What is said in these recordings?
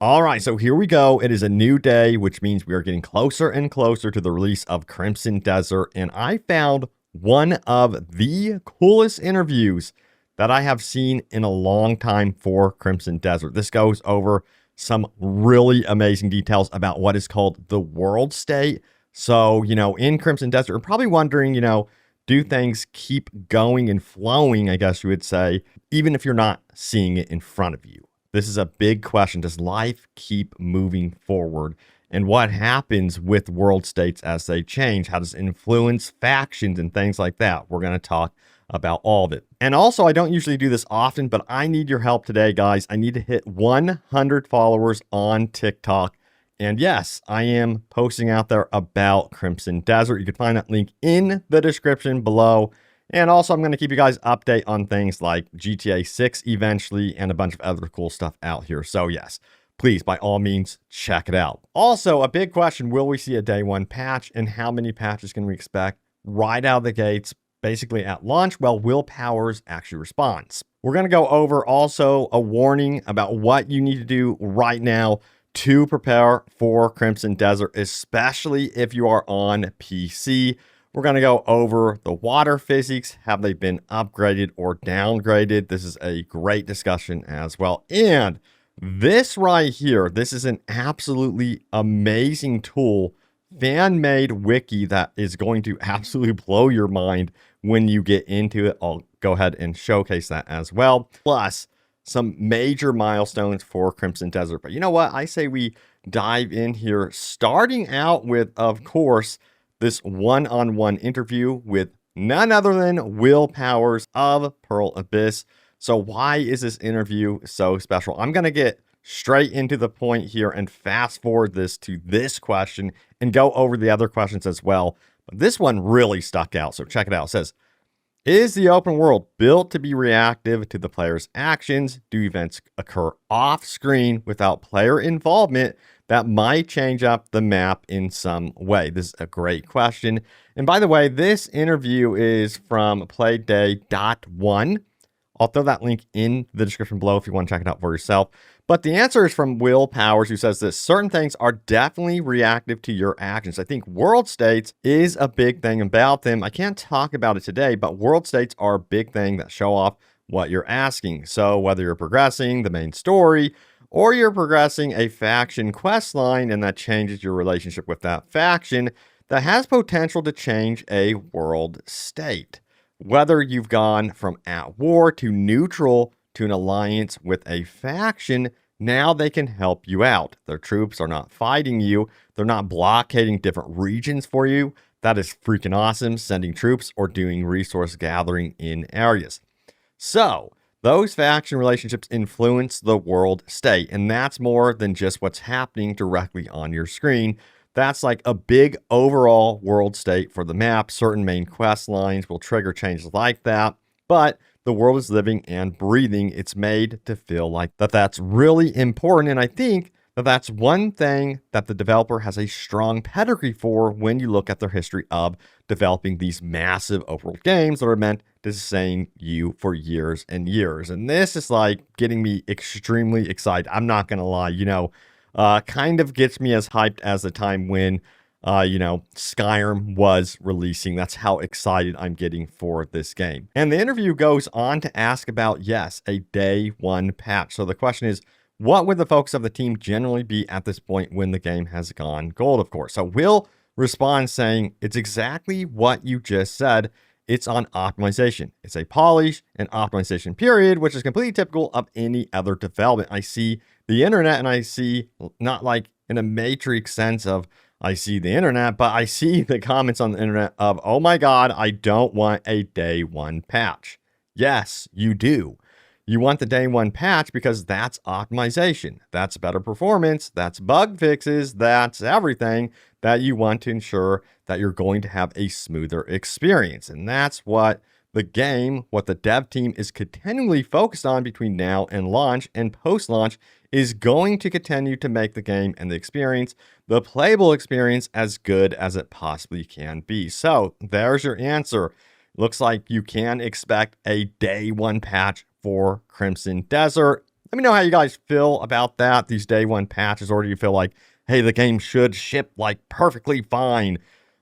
All right, so here we go. It is a new day, which means we are getting closer and closer to the release of Crimson Desert. And I found one of the coolest interviews that I have seen in a long time for Crimson Desert. This goes over some really amazing details about what is called the world state. So, in Crimson Desert, you're probably wondering, do things keep going and flowing, I guess you would say, even if you're not seeing it in front of you? This is a big question. Does life keep moving forward? And what happens with world states as they change? How does it influence factions and things like that? We're going to talk about all of it. And also, I don't usually do this often, but I need your help today, guys. I need to hit 100 followers on TikTok. And yes, I am posting out there about Crimson Desert. You can find that link in the description below. And also, I'm going to keep you guys update on things like GTA 6 eventually and a bunch of other cool stuff out here. So yes, please, by all means, check it out. Also, a big question, will we see a day one patch and how many patches can we expect right out of the gates, basically at launch? Well, Will Powers actually responds. We're going to go over also a warning about what you need to do right now to prepare for Crimson Desert, especially if you are on PC. We're going to go over the water physics. Have they been upgraded or downgraded? This is a great discussion as well. And this right here, this is an absolutely amazing tool, fan-made wiki that is going to absolutely blow your mind when you get into it. I'll go ahead and showcase that as well. Plus, some major milestones for Crimson Desert. But you know what? I say we dive in here, starting out with, of course, this one-on-one interview with none other than Will Powers of Pearl Abyss. So why is this interview so special? I'm going to get straight into the point here and fast forward this to this question and go over the other questions as well. But this one really stuck out, so check it out. It says, is the open world built to be reactive to the player's actions? Do events occur off screen without player involvement that might change up the map in some way? This is a great question. And by the way, this interview is from playday.1. I'll throw that link in the description below if you want to check it out for yourself. But the answer is from Will Powers, who says that certain things are definitely reactive to your actions. I think world states is a big thing about them. I can't talk about it today, but world states are a big thing that show off what you're asking. So whether you're progressing the main story or you're progressing a faction quest line and that changes your relationship with that faction, that has potential to change a world state. Whether you've gone from at war to neutral to an alliance with a faction, now they can help you out. Their troops are not fighting you. They're not blockading different regions for you. That is freaking awesome, sending troops or doing resource gathering in areas. So those faction relationships influence the world state, and that's more than just what's happening directly on your screen. That's like a big overall world state for the map. Certain main quest lines will trigger changes like that, but the world is living and breathing. It's made to feel like that. That's really important, and I think that that's one thing that the developer has a strong pedigree for when you look at their history of developing these massive open world games that are meant to sustain you for years and years. And this is like getting me extremely excited. I'm not going to lie, kind of gets me as hyped as the time when, Skyrim was releasing. That's how excited I'm getting for this game. And the interview goes on to ask about, yes, a day one patch. So the question is, what would the focus of the team generally be at this point when the game has gone gold, of course? So Will responds saying, it's exactly what you just said. It's on optimization. It's a polish and optimization period, which is completely typical of any other development. I see the internet and I see, not like in a matrix sense of I see the internet, but I see the comments on the internet of, oh my God, I don't want a day one patch. Yes, you do. You want the day one patch because that's optimization. That's better performance. That's bug fixes. That's everything that you want to ensure that you're going to have a smoother experience. And that's what the game, what the dev team is continually focused on between now and launch and post-launch, is going to continue to make the game and the experience, the playable experience, as good as it possibly can be. So there's your answer. Looks like you can expect a day one patch for Crimson Desert. Let me know how you guys feel about that, these day one patches, or do you feel like, hey, the game should ship like perfectly fine?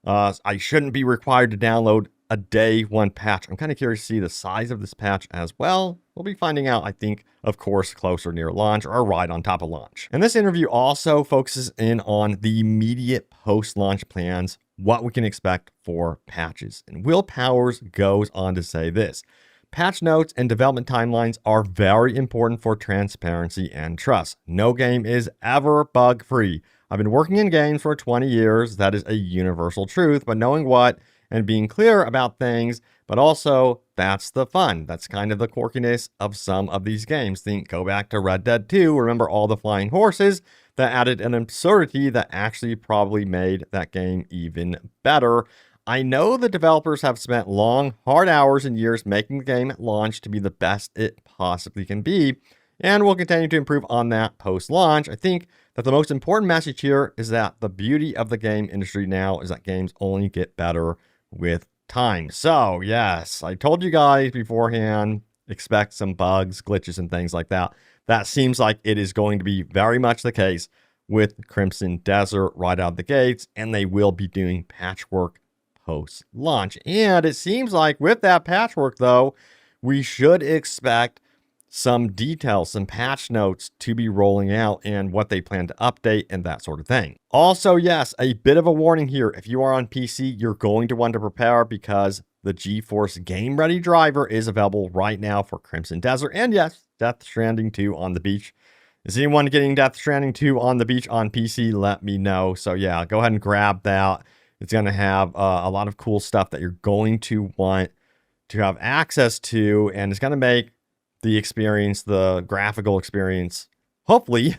I shouldn't be required to download a day one patch. I'm kind of curious to see the size of this patch as well. We'll be finding out, I think, of course, closer near launch or right on top of launch. And this interview also focuses in on the immediate post-launch plans, what we can expect for patches. And Will Powers goes on to say this: patch notes and development timelines are very important for transparency and trust. No game is ever bug-free. I've been working in games for 20 years. That is a universal truth, but knowing what and being clear about things, but also that's the fun. That's kind of the quirkiness of some of these games. Go back to Red Dead 2. Remember all the flying horses? That added an absurdity that actually probably made that game even better. I know the developers have spent long, hard hours and years making the game at launch to be the best it possibly can be, and will continue to improve on that post-launch. I think that the most important message here is that the beauty of the game industry now is that games only get better with time. So yes, I told you guys beforehand, expect some bugs, glitches, and things like that. That seems like it is going to be very much the case with Crimson Desert right out of the gates, and they will be doing patchwork post-launch. And it seems like with that patchwork, though, we should expect some details, some patch notes to be rolling out and what they plan to update and that sort of thing. Also, yes, a bit of a warning here. If you are on PC, you're going to want to prepare because the GeForce Game Ready driver is available right now for Crimson Desert. And yes, Death Stranding 2 on the beach. Is anyone getting Death Stranding 2 on the beach on PC? Let me know. So yeah, go ahead and grab that. It's going to have a lot of cool stuff that you're going to want to have access to, and it's going to make the experience, the graphical experience, hopefully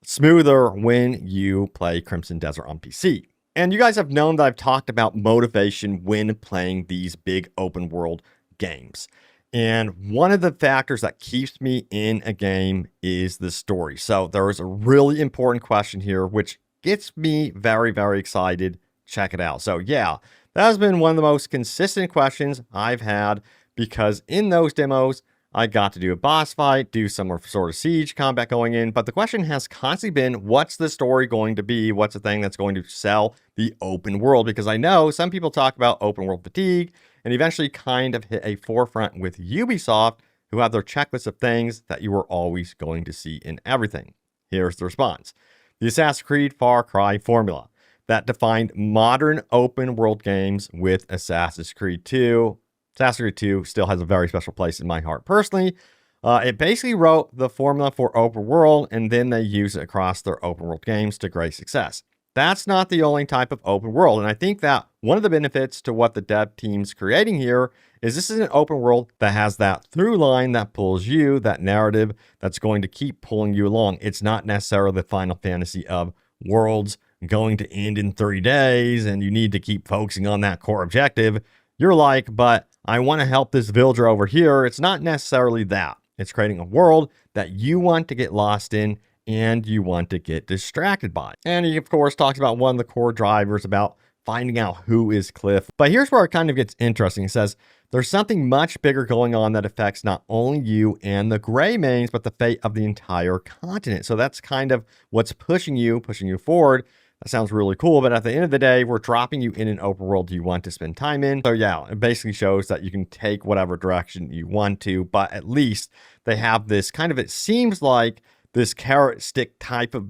smoother when you play Crimson Desert on PC. And you guys have known that I've talked about motivation when playing these big open world games. And one of the factors that keeps me in a game is the story. So there is a really important question here, which gets me very, very excited. Check it out. So yeah, that has been one of the most consistent questions I've had, because in those demos, I got to do a boss fight, do some sort of siege combat going in, but the question has constantly been, what's the story going to be? What's the thing that's going to sell the open world? Because I know some people talk about open world fatigue and eventually kind of hit a forefront with Ubisoft, who have their checklist of things that you are always going to see in everything. Here's the response: the Assassin's Creed Far Cry formula that defined modern open world games with Assassin's Creed 2. Assassin's Creed 2 still has a very special place in my heart personally. It basically wrote the formula for open world, and then they use it across their open world games to great success. That's not the only type of open world, and I think that one of the benefits to what the dev team's creating here is this is an open world that has that through line that pulls you, that narrative that's going to keep pulling you along. It's not necessarily the Final Fantasy of worlds going to end in 3 days, and you need to keep focusing on that core objective. You're like, but I want to help this villager over here. It's not necessarily that. It's creating a world that you want to get lost in and you want to get distracted by. And he, of course, talks about one of the core drivers about finding out who is Cliff. But here's where it kind of gets interesting. It says, there's something much bigger going on that affects not only you and the gray mains, but the fate of the entire continent. So that's kind of what's pushing you forward. That sounds really cool, but at the end of the day, we're dropping you in an open world you want to spend time in. So yeah, it basically shows that you can take whatever direction you want to, but at least they have this kind of, it seems like this carrot stick type of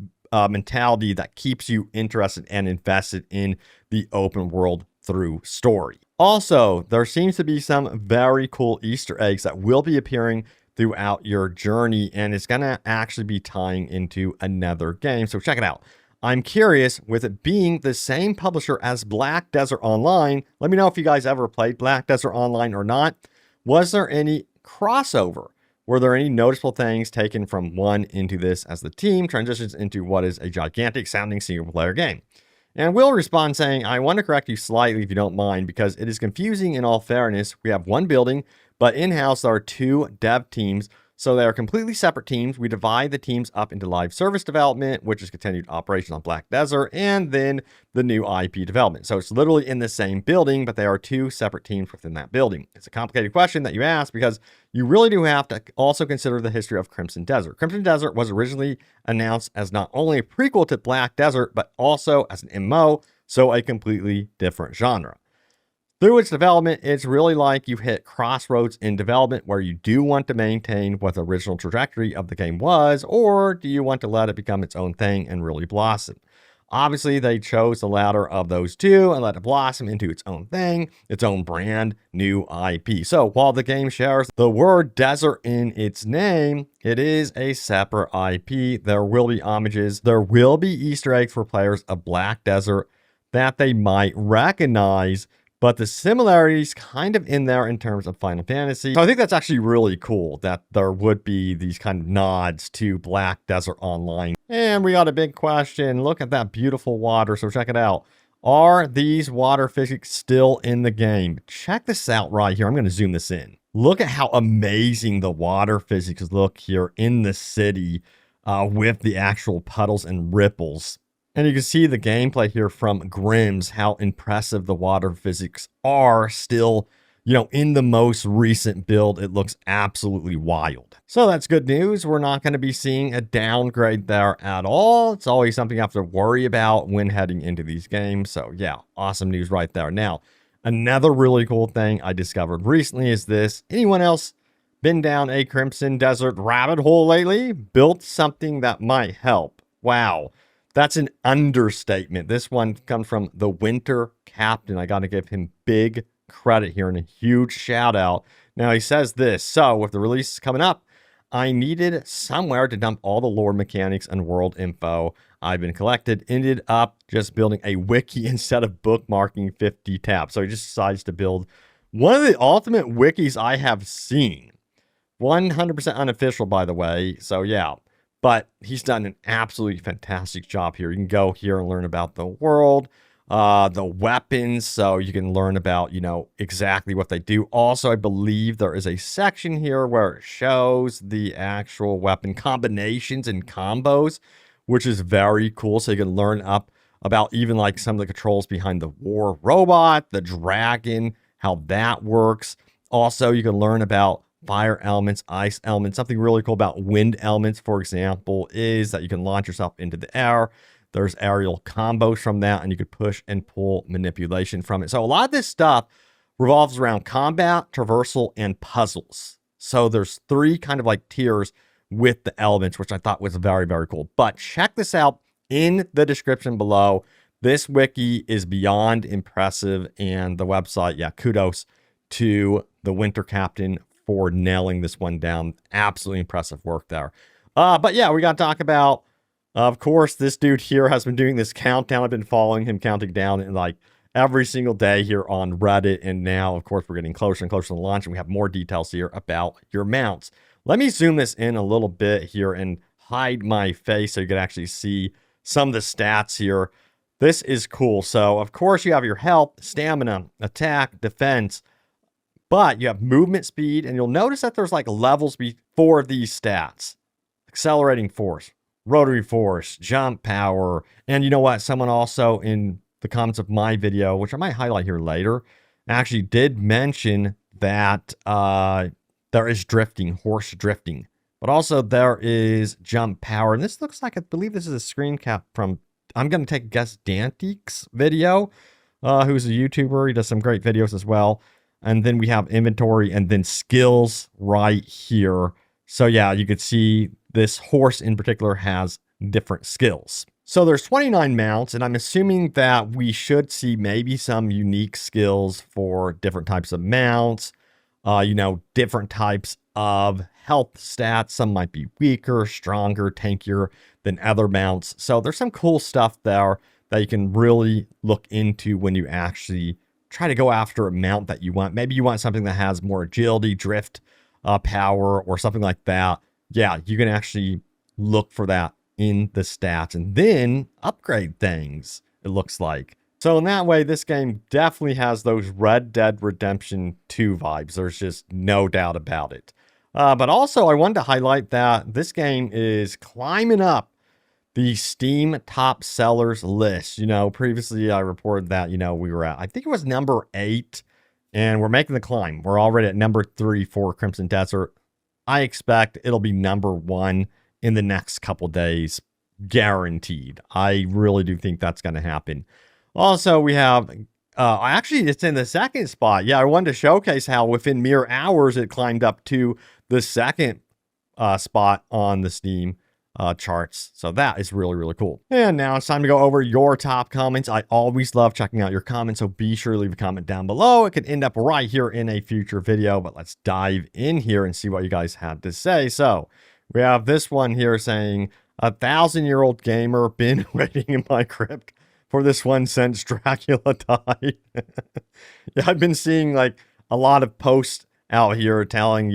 mentality that keeps you interested and invested in the open world through story. Also, there seems to be some very cool Easter eggs that will be appearing throughout your journey, and it's going to actually be tying into another game. So check it out. I'm curious, with it being the same publisher as Black Desert Online, let me know if you guys ever played Black Desert Online or not. Was there any crossover? Were there any noticeable things taken from one into this as the team transitions into what is a gigantic sounding single player game? And Will respond saying, I want to correct you slightly if you don't mind, because it is confusing in all fairness. We have one building, but in-house there are 2 dev teams. So they are completely separate teams. We divide the teams up into live service development, which is continued operation on Black Desert, and then the new IP development. So it's literally in the same building, but they are two separate teams within that building. It's a complicated question that you ask because you really do have to also consider the history of Crimson Desert. Crimson Desert was originally announced as not only a prequel to Black Desert, but also as an MMO, so a completely different genre. Through its development, it's really like you hit crossroads in development where you do want to maintain what the original trajectory of the game was, or do you want to let it become its own thing and really blossom? Obviously, they chose the latter of those two and let it blossom into its own thing, its own brand new IP. So while the game shares the word desert in its name, it is a separate IP. There will be homages. There will be Easter eggs for players of Black Desert that they might recognize, but the similarities kind of in there in terms of Final Fantasy. So I think that's actually really cool that there would be these kind of nods to Black Desert Online. And we got a big question. Look at that beautiful water. So check it out. Are these water physics still in the game? Check this out right here. I'm going to zoom this in. Look at how amazing the water physics look here in the city with the actual puddles and ripples. And you can see the gameplay here from Grimm's, how impressive the water physics are still, in the most recent build. It looks absolutely wild. So that's good news. We're not going to be seeing a downgrade there at all. It's always something you have to worry about when heading into these games. So yeah, awesome news right there. Now, another really cool thing I discovered recently is this. Anyone else been down a Crimson Desert rabbit hole lately? Built something that might help. Wow. That's an understatement. This one comes from the Winter Captain. I got to give him big credit here and a huge shout out. Now he says this. So with the release coming up, I needed somewhere to dump all the lore mechanics and world info I've been collected. Ended up just building a wiki instead of bookmarking 50 tabs. So he just decides to build one of the ultimate wikis I have seen. 100% unofficial, by the way. So yeah. But he's done an absolutely fantastic job here. You can go here and learn about the world, the weapons, so you can learn about, exactly what they do. Also, I believe there is a section here where it shows the actual weapon combinations and combos, which is very cool. So you can learn up about even like some of the controls behind the war robot, the dragon, how that works. Also, you can learn about fire elements, ice elements. Something really cool about wind elements, for example, is that you can launch yourself into the air. There's aerial combos from that, and you could push and pull manipulation from it. So a lot of this stuff revolves around combat, traversal, and puzzles. So there's three kind of like tiers with the elements, which I thought was very, very cool. But check this out in the description below. This wiki is beyond impressive, and the website, yeah, kudos to the Winter Captain for nailing this one down. Absolutely impressive work there. But yeah, we got to talk about, of course, this dude here has been doing this countdown. I've been following him counting down in like every single day here on Reddit. And now, of course, we're getting closer and closer to launch, and we have more details here about your mounts. Let me zoom this in a little bit here and hide my face so you can actually see some of the stats here. This is cool. So, of course, you have your health, stamina, attack, defense, but you have movement speed, and you'll notice that there's like levels before these stats. Accelerating force, rotary force, jump power, and you know what? Someone also in the comments of my video, which I might highlight here later, actually did mention that there is drifting, horse drifting, but also there is jump power. And this looks like, I believe this is a screen cap from, I'm going to take a guess, Danteek's video, who's a YouTuber. He does some great videos as well. And then we have inventory and then skills right here. So yeah, you could see this horse in particular has different skills. So there's 29 mounts, and I'm assuming that we should see maybe some unique skills for different types of mounts, different types of health stats. Some might be weaker, stronger, tankier than other mounts. So there's some cool stuff there that you can really look into when you actually try to go after a mount that you want. Maybe you want something that has more agility, drift power, or something like that. Yeah, you can actually look for that in the stats and then upgrade things, it looks like. So in that way, this game definitely has those Red Dead Redemption 2 vibes. There's just no doubt about it. But also, I wanted to highlight that this game is climbing up the Steam top sellers list. Previously I reported that, we were at, I think it was number 8, and we're making the climb. We're already at number 3 for Crimson Desert. I expect it'll be number 1 in the next couple days, guaranteed. I really do think that's going to happen. Also, we have, actually, it's in the second spot. Yeah, I wanted to showcase how within mere hours it climbed up to the second spot on the Steam charts. So that is really, really cool. And now it's time to go over your top comments. I always love checking out your comments, so be sure to leave a comment down below. It could end up right here in a future video, but let's dive in here and see what you guys had to say. So we have this one here saying, 1,000-year-old gamer, been waiting in my crypt for this one since Dracula died. Yeah, I've been seeing like a lot of posts out here telling,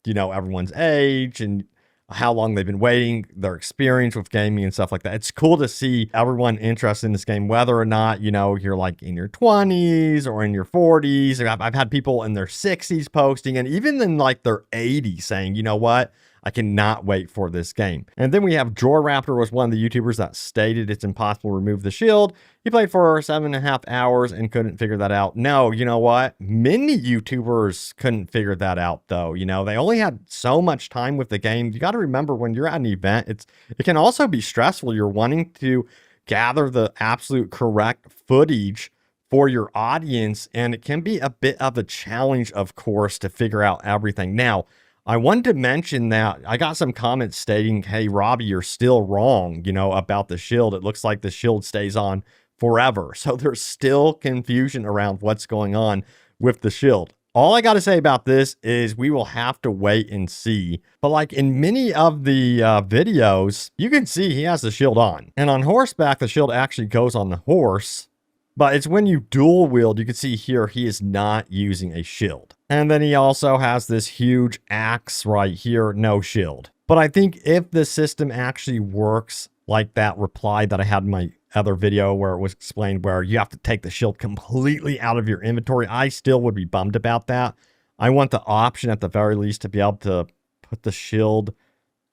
everyone's age and how long they've been waiting, their experience with gaming and stuff like that. It's cool to see everyone interested in this game, whether or not, you're like in your 20s or in your 40s. I've had people in their 60s posting, and even in like their 80s saying, you know what? I cannot wait for this game. And then we have Joraptor was one of the YouTubers that stated it's impossible to remove the shield. He played for 7.5 hours and couldn't figure that out. No, you know what? Many YouTubers couldn't figure that out though. They only had so much time with the game. You got to remember when you're at an event, it can also be stressful. You're wanting to gather the absolute correct footage for your audience, and it can be a bit of a challenge, of course, to figure out everything. Now, I wanted to mention that I got some comments stating, hey, Robbie, you're still wrong, about the shield. It looks like the shield stays on forever. So there's still confusion around what's going on with the shield. All I got to say about this is we will have to wait and see. But like in many of the videos, you can see he has the shield on. And on horseback, the shield actually goes on the horse. But it's when you dual wield, you can see here, he is not using a shield. And then he also has this huge axe right here, no shield. But I think if the system actually works like that reply that I had in my other video where it was explained where you have to take the shield completely out of your inventory, I still would be bummed about that. I want the option at the very least to be able to put the shield,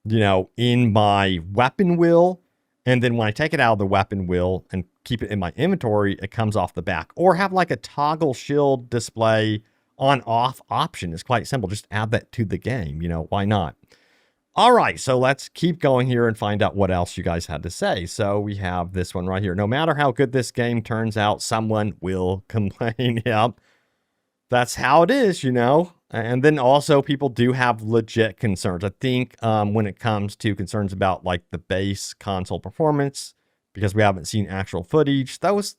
in my weapon wheel. And then when I take it out of the weapon wheel and keep it in my inventory, it comes off the back. Or have like a toggle shield display on-off option. It's quite simple. Just add that to the game. Why not? All right, so let's keep going here and find out what else you guys had to say. So we have this one right here. No matter how good this game turns out, someone will complain. Yep. That's how it is, And then also people do have legit concerns. I think when it comes to concerns about like the base console performance, because we haven't seen actual footage, those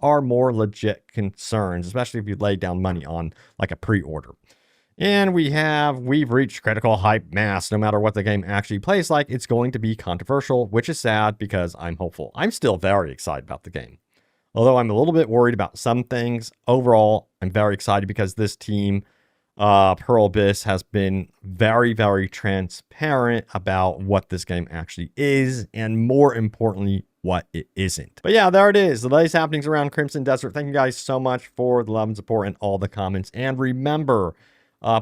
are more legit concerns, especially if you lay down money on like a pre-order. And we've reached critical hype mass. No matter what the game actually plays like, it's going to be controversial, which is sad because I'm hopeful. I'm still very excited about the game. Although I'm a little bit worried about some things, overall, I'm very excited because this team, Pearl Abyss, has been very, very transparent about what this game actually is, and more importantly, what it isn't. But yeah, there it is. The latest happenings around Crimson Desert. Thank you guys so much for the love and support and all the comments. And remember,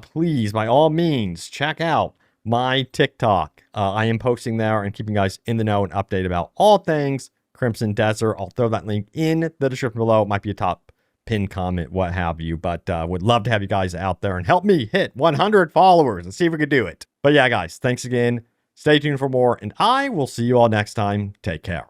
please, by all means, check out my TikTok. I am posting there and keeping you guys in the know and updated about all things Crimson Desert. I'll throw that link in the description below. It might be a top pinned comment, what have you, but would love to have you guys out there and help me hit 100 followers and see if we can do it. But yeah, guys, thanks again. Stay tuned for more, and I will see you all next time. Take care.